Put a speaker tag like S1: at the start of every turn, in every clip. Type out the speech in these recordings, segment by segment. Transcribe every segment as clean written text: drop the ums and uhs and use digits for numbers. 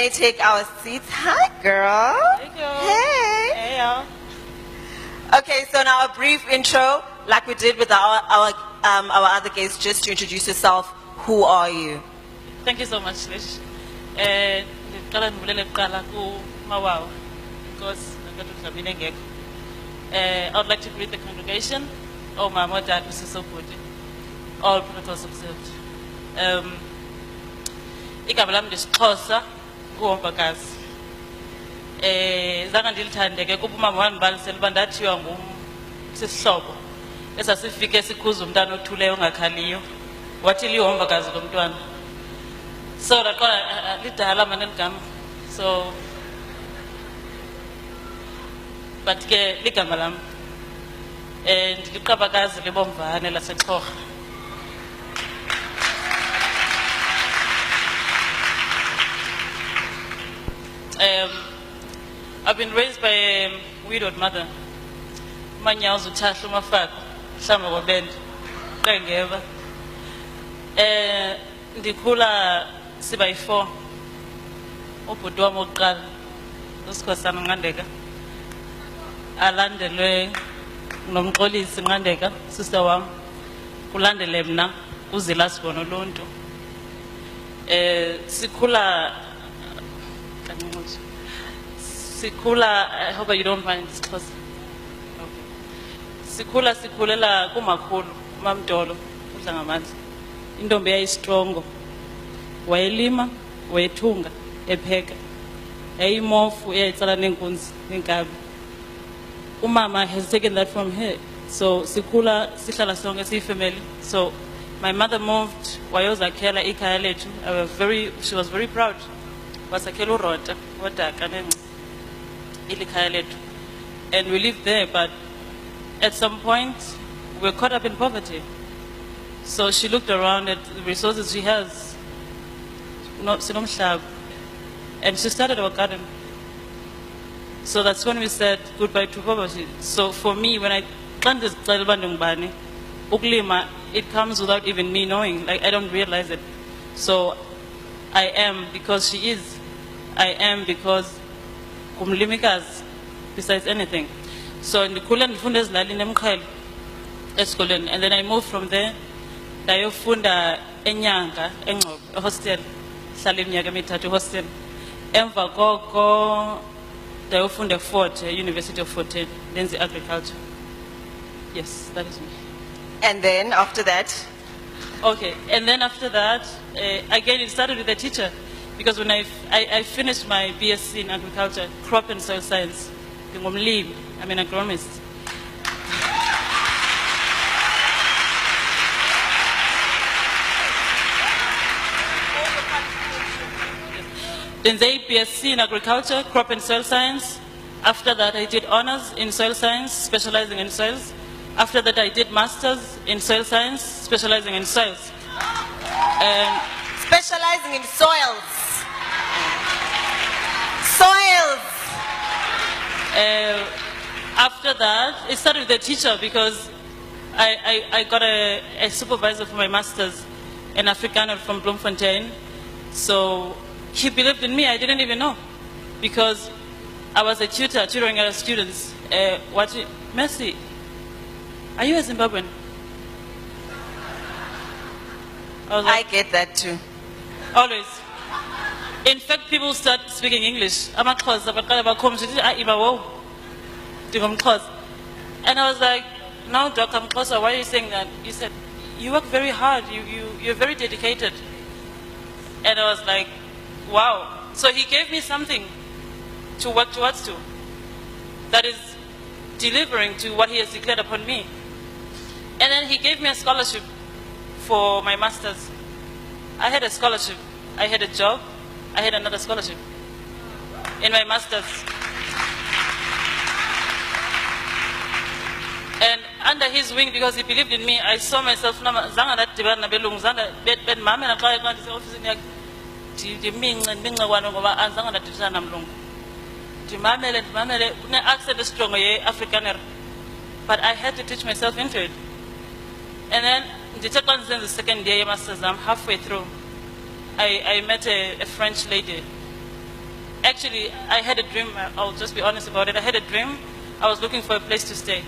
S1: may take our seats. Hi, girl.
S2: Thank you.
S1: Hey.
S2: Hey, y'all.
S1: Okay, so now a brief intro, like we did with our other guests, just to introduce yourself. Who are you?
S2: Thank you so much, Lish. Ngiqala ngivulele kuqala kuMawawa because Nqandeka. I would like to greet the congregation, all Mama, Dad, Mrs. Sopudi, all protocols observed. Igama lami lesiXhosa uHombakazi. Zange ndilithande ke kuba umama wandibalisela uba ndathiwa ngumsihlobo esasifike sikhuza umntana othuleyo ongakhaliyo wathi lihombakazi lo mntwana. So ndaqonda lidala manje ligama. So but ke ligama lami ndiliqabakazi libomvane laseXhorha. I've been raised by a widowed mother. Manyazi uThahla uMafako, Hlamba kwabende, Nqandeka. Ndikhula siba yi-4. Ubhuti wami wokuqala, uSikhosana Nqandeka. Alandelwe nomxolisi Nqandeka, sister wami. Kulandele mna, uZilasibona Oluntu. Sikula, I hope you don't mind, it's close. Okay. Sikulela kumakhulu, uMamdolo, uDlangamandla. Intombi yayistrongo. Wayelima, wayethunga, epheka. Yayimofu, eyayitsala nenkunzi, nenkabi. Umama has taken that from her. So sihlala sonke siyifamily. So my mother moved, wayozakhela ikhaya lethu. She was very proud. Wasakhela uRota, wadaka nenci. And we lived there, but at some point we were caught up in poverty. So she looked around at the resources she has, and she started our garden. So that's when we said goodbye to poverty. So for me, when I planted ukulima, it comes without even me knowing. Like I don't realize it. So I am because she is. I am because kumlimikazi besides anything. So ndikhule ndifunda ezilalini eMqhele esikoleni, and then I moved from there ndayofunda eNyanga eNgcobo ehostel, hlala iminyaka emithathu ehostel. Emva koko ndayofunda eFort University of Fort Hare, ndenze agriculture. Yes, that is me.
S1: And then after that?
S2: Okay, and then after that, again it started with a teacher. Because when I finished my BSc in agriculture, crop and soil science, I'm an agronomist. Then I did BSc in agriculture, crop and soil science. After that, I did honors in soil science, specializing in soils. After that, I did masters in soil science, specializing in soils.
S1: Specializing in soils. Soils.
S2: After that, it started with a teacher because I got a supervisor for my master's, an Afrikaner from Bloemfontein. So he believed in me. I didn't even know because I was a tutor, tutoring other students. Mercy, are you a Zimbabwean?
S1: I get that too.
S2: Always. In fact, people start speaking English. And I was like, no, Dr. Mkhosa, why are you saying that? He said, you work very hard. You're very dedicated. And I was like, wow. So he gave me something to work towards to. That is delivering to what he has declared upon me. And then he gave me a scholarship for my master's. I had a scholarship. I had a job. I had another scholarship in my master's. And under his wing, because he believed in me, I saw myself. But I had to teach myself into it. And then the second year master's, I'm halfway through. I met a French lady Actually, I had a dream. I'll just be honest about it. I had a dream. I was looking for a place to stay.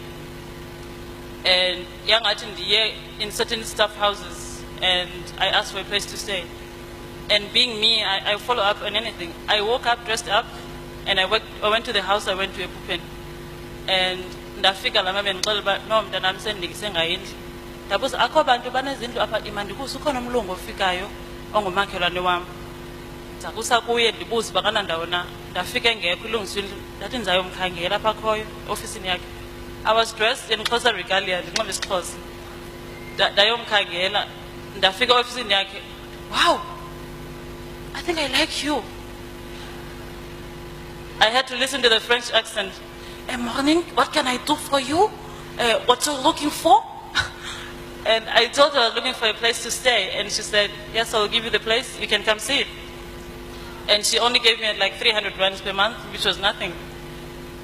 S2: And young in certain staff houses, and I asked for a place to stay. And being me, I follow up on anything. I woke up, dressed up, and I went to the house. I went to a pupen, and ndafika la mama ngicela uba no mntanami sendikise ngayindlu. Ndabuza akho abantu banezindlu apha imandikusa ukhona umlungu ofikayo ongumakhelwane wami. Ndakusa kuye ndibuza bakana ndawo na. Ndafika engekho ilungiswe indlu. Ndathi ndizayomkhangela apha khoyo ofisini yakhe. I was dressed in Xhosa regalia, ndinxibe isiXhosa. Ndayomkhangela, ndafika ofisini yakhe. Wow, I think I like you. I had to listen to the French accent. Morning, what can I do for you? What you're looking for? And I told her I was looking for a place to stay. And she said, yes, I'll give you the place. You can come see it. And she only gave me like 300 rands per month, which was nothing.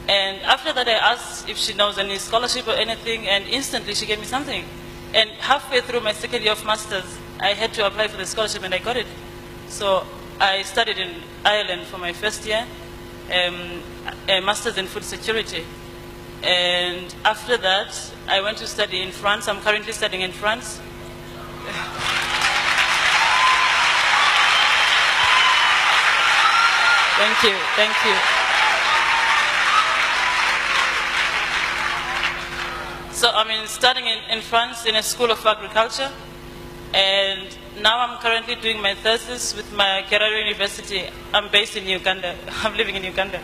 S2: And after that, I asked if she knows any scholarship or anything, and instantly she gave me something. And halfway through my second year of master's, I had to apply for the scholarship, and I got it. So I studied in Ireland for my first year, a master's in food security. And after that, I went to study in France. I'm currently studying in France. Thank you, thank you. So I'm studying in France in a school of agriculture, and now I'm currently doing my thesis with my Kerala University. I'm based in Uganda. I'm living in Uganda.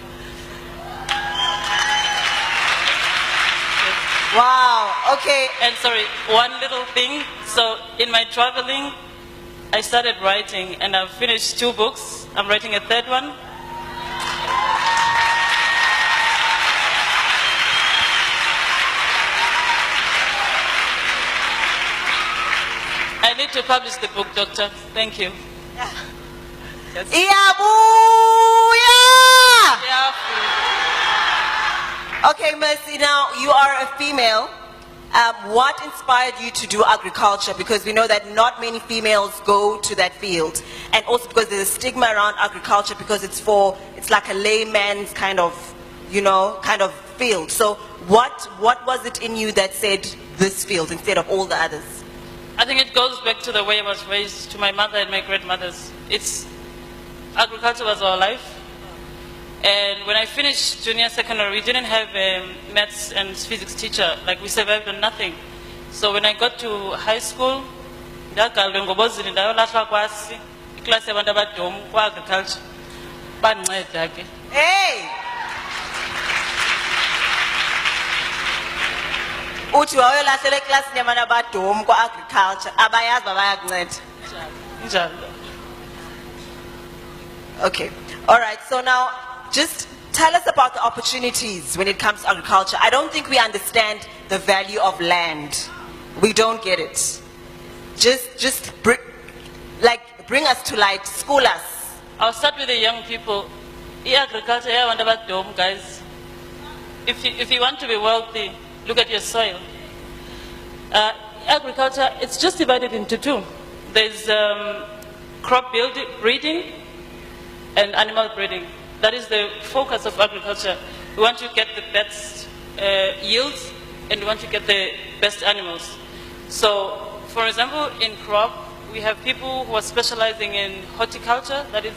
S1: Wow, okay.
S2: And sorry, one little thing. So in my traveling, I started writing, and I've finished 2 books. I'm writing a 3rd one. I need to publish the book, Doctor. Thank you. Yes. Yeah.
S1: Okay, Mercy, now you are a female. What inspired you to do agriculture? Because we know that not many females go to that field. And also because there's a stigma around agriculture because it's like a layman's kind of, kind of field. So what was it in you that said this field instead of all the others?
S2: I think it goes back to the way I was raised, to my mother and my grandmothers. Agriculture was our life. And when I finished junior secondary, we didn't have a maths and physics teacher. Like, we survived on nothing. So when I got to high school, agriculture.
S1: Hey! Uthi wayolahlele class nyamana badom kwa agriculture abayazi bayakunceda.
S2: Njalo.
S1: Okay. All right. So now just tell us about the opportunities when it comes to agriculture. I don't think we understand the value of land. We don't get it. Just bring us to light, school us.
S2: I'll start with the young people. Agriculture, guys. If you want to be wealthy, look at your soil. Agriculture, it's just divided into 2. There's crop breeding and animal breeding. That is the focus of agriculture. We want to get the best yields, and we want to get the best animals. So, for example, in crop, we have people who are specializing in horticulture, that is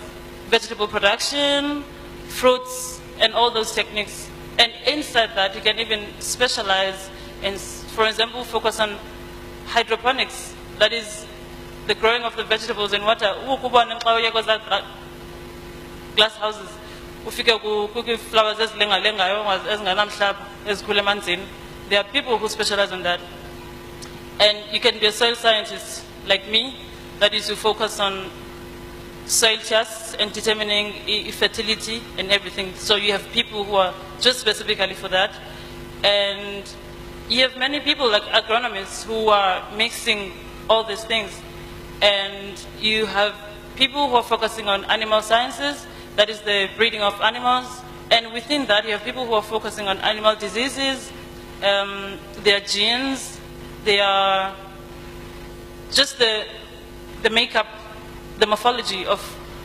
S2: vegetable production, fruits, and all those techniques. And inside that, you can even specialize and, for example, focus on hydroponics. That is the growing of the vegetables in water. Glass houses. Flowers. There are people who specialize on that. And you can be a soil scientist like me, that is to focus on soil tests and determining fertility and everything. So you have people who are just specifically for that. And you have many people like agronomists who are mixing all these things. And you have people who are focusing on animal sciences, that is the breeding of animals. And within that, you have people who are focusing on animal diseases, their genes, they are just the makeup, the morphology of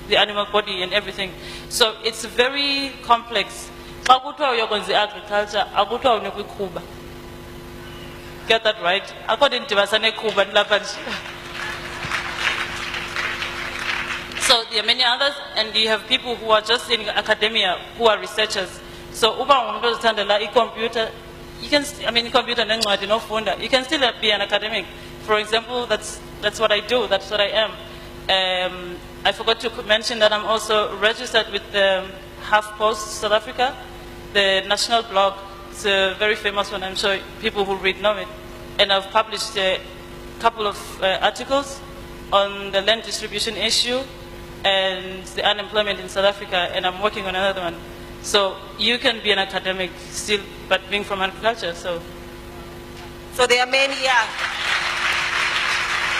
S2: the animal body and everything. So it's very complex. Xa kuthiwa uyokwenza agriculture, akuthiwa unokwiqhuba. Get that right? According to Vasanekuba, so there are many others, and you have people who are just in academia, who are researchers. So uba umuntu ozithandela i-computer, you can, computer nencwadi nofunda, you can still be an academic. For example, that's what I do, that's what I am. I forgot to mention that I'm also registered with the HuffPost South Africa, the national blog. It's a very famous one, I'm sure people who read know it. And I've published a couple of articles on the land distribution issue and the unemployment in South Africa, and I'm working on another one. So you can be an academic still, but being from agriculture, so
S1: there are many, yeah.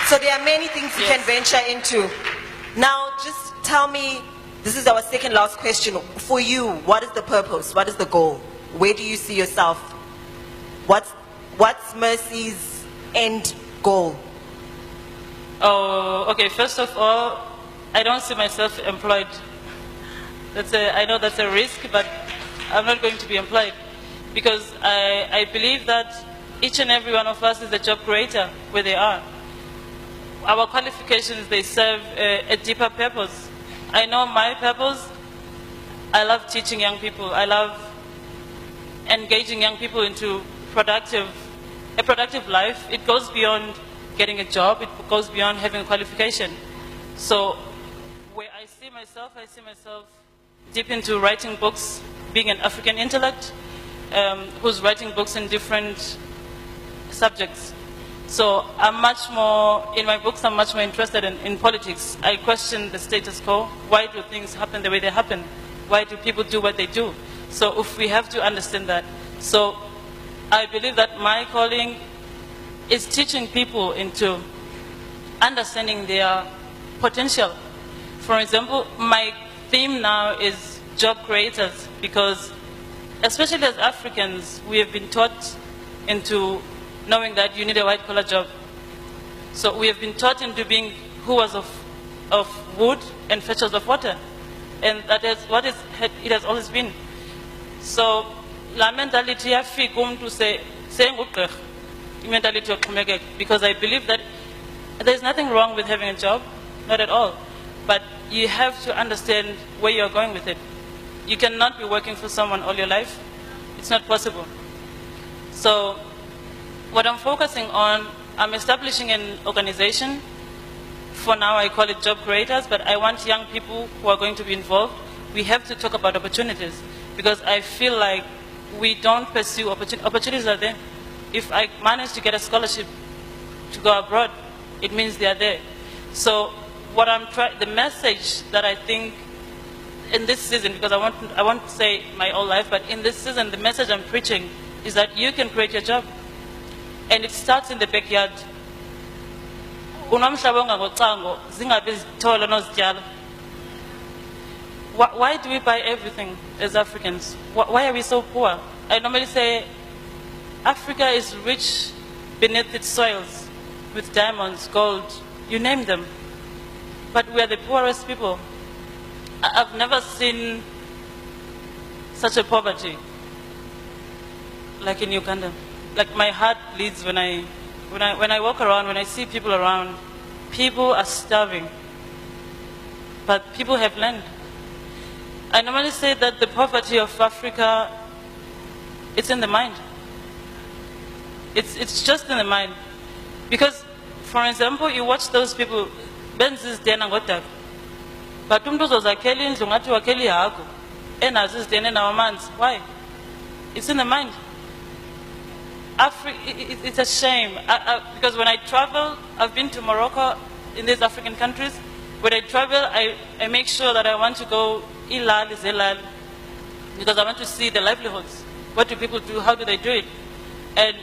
S1: So there are many things you can venture into. Now, just tell me, this is our second last question. For you, what is the purpose? What is the goal? Where do you see yourself? What's Mercy's end goal?
S2: Oh, okay. First of all, I don't see myself employed. I know that's a risk, but I'm not going to be employed because I believe that each and every one of us is a job creator where they are. Our qualifications, they serve a deeper purpose. I know my purpose. I love teaching young people. I love engaging young people into a productive life. It goes beyond getting a job. It goes beyond having a qualification. So where I see myself deep into writing books, being an African intellect who's writing books in different subjects. So I'm much more, in my books, I'm much more interested in politics. I question the status quo. Why do things happen the way they happen? Why do people do what they do? So if we have to understand that. So I believe that my calling is teaching people into understanding their potential. For example, my theme now is job creators because especially as Africans, we have been taught into knowing that you need a white-collar job. So we have been taught into being hewers of wood and fetchers of water. And that is what it has always been. So la mentality yafika to say mentality of because I believe that there's nothing wrong with having a job, not at all. But you have to understand where you're going with it. You cannot be working for someone all your life. It's not possible. So what I'm focusing on, I'm establishing an organization. For now, I call it Job Creators, but I want young people who are going to be involved. We have to talk about opportunities because I feel like we don't pursue opportunities. Opportunities are there. If I manage to get a scholarship to go abroad, it means they are there. So what the message that I think in this season, because I won't say my whole life, but in this season, the message I'm preaching is that you can create your job. And it starts in the backyard. Why do we buy everything as Africans? Why are we so poor? I normally say Africa is rich beneath its soils with diamonds, gold, you name them. But we are the poorest people. I've never seen such a poverty like in Uganda. Like my heart bleeds when I walk around, when I see people around. People are starving, but people have land. I normally say that the poverty of Africa, it's in the mind. It's just in the mind. Because, for example, you watch those people, Benzis Dena Gotak, but Tumtos Zakeli and Zungatu Akeli Haku, and Aziz Dena Nawamans. Why? It's in the mind. It's a shame because when I travel, I've been to Morocco, in these African countries. When I travel, I make sure that I want to go Ilal, Zelal, because I want to see the livelihoods. What do people do? How do they do it? And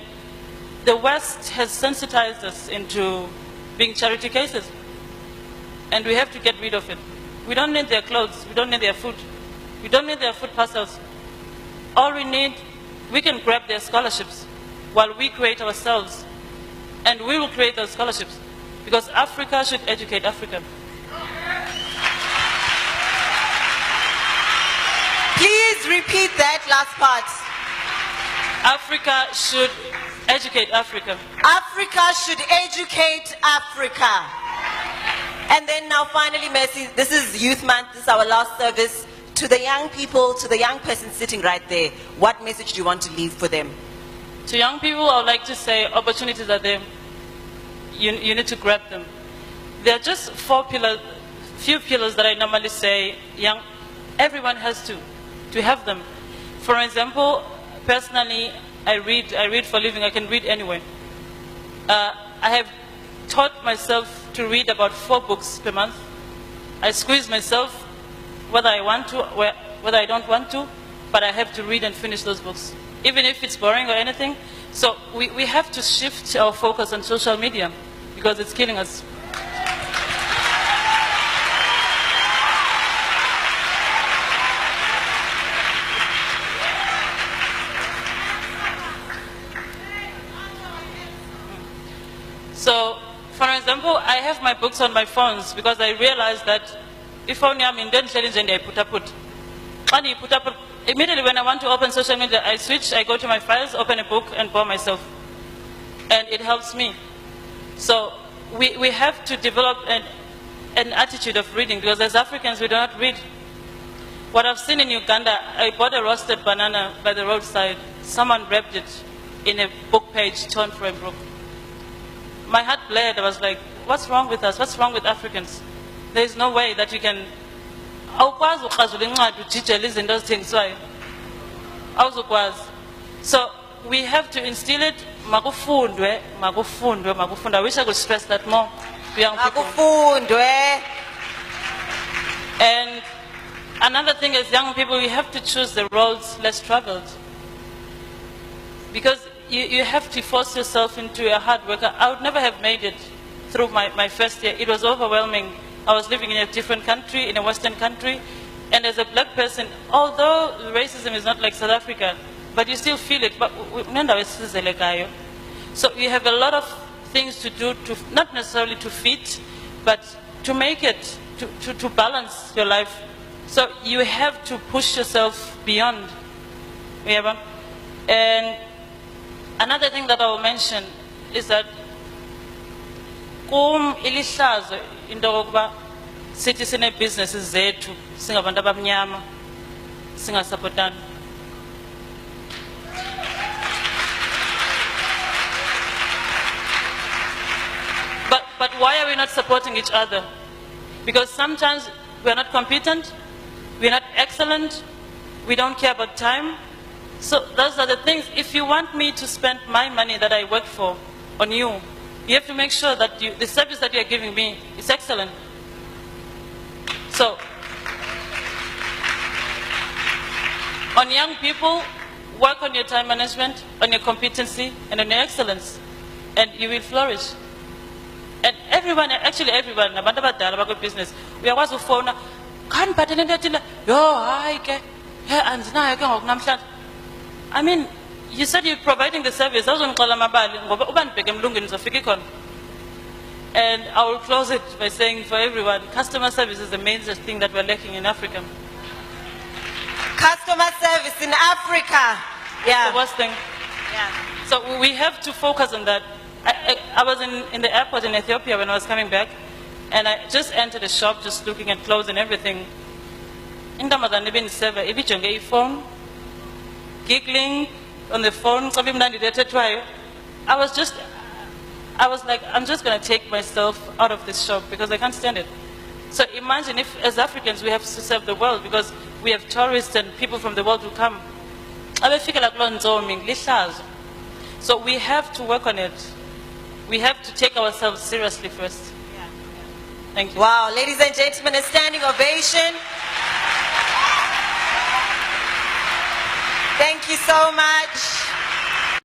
S2: the West has sensitized us into being charity cases. And we have to get rid of it. We don't need their clothes. We don't need their food. We don't need their food parcels. All we need, we can grab their scholarships while we create ourselves. And we will create those scholarships. Because Africa should educate Africa.
S1: please repeat that last part?
S2: Africa should educate Africa.
S1: Africa should educate Africa. And then now finally, Mercy, this is Youth Month, this is our last service. To the young people, to the young person sitting right there, what message do you want to leave for them?
S2: To young people, I would like to say opportunities are there. You need to grab them. There are just few pillars that I normally say everyone has to have them. For example, personally, I read for a living. I can read anywhere. I have taught myself to read about 4 books per month. I squeeze myself, whether I want to, whether I don't want to, but I have to read and finish those books, even if it's boring or anything. So we have to shift our focus on social media because it's killing us. So, for example, I have my books on my phones because I realized that if only I'm in the challenge and I put up, immediately when I want to open social media, I switch, I go to my files, open a book and bore myself. And it helps me. So we have to develop an attitude of reading because as Africans we do not read. What I've seen in Uganda, I bought a roasted banana by the roadside. Someone wrapped it in a book page torn from a book. My heart bled. I was like, what's wrong with us? What's wrong with Africans? There is no way that you can... So we have to instill it. I wish I could stress that more to young people. And another thing is young people, we have to choose the roads less traveled. Because you have to force yourself into a hard work. I would never have made it through my first year. It was overwhelming. I was living in a different country, in a Western country. And as a black person, although racism is not like South Africa, but you still feel it. So you have a lot of things to do, not necessarily to fit, but to make it, to balance your life. So you have to push yourself beyond. And another thing that I will mention is that ilihlazo into yokuba sithi sine businesses zethu singabantu abamnyama singasupportana. But why are we not supporting each other? Because sometimes we are not competent, we are not excellent, we don't care about time. So those are the things. If you want me to spend my money that I work for on you, you have to make sure that the service that you are giving me is excellent. So, on young people, work on your time management, on your competency, and on your excellence, and you will flourish. And everyone, actually everyone, about business, we are also phone. I mean, you said you're providing the service. And I will close it by saying for everyone, customer service is the main thing that we're lacking in Africa.
S1: Customer service in Africa. Yeah.
S2: That's the worst thing.
S1: Yeah.
S2: So we have to focus on that. I was in the airport in Ethiopia when I was coming back, and I just entered a shop just looking at clothes and everything. In the phone, giggling on the phone. I was like, I'm just going to take myself out of this shop because I can't stand it. So imagine if, as Africans, we have to serve the world because we have tourists and people from the world who come. So we have to work on it. We have to take ourselves seriously first.
S1: Yeah.
S2: Thank you.
S1: Wow, ladies and gentlemen, a standing ovation. Thank you so much.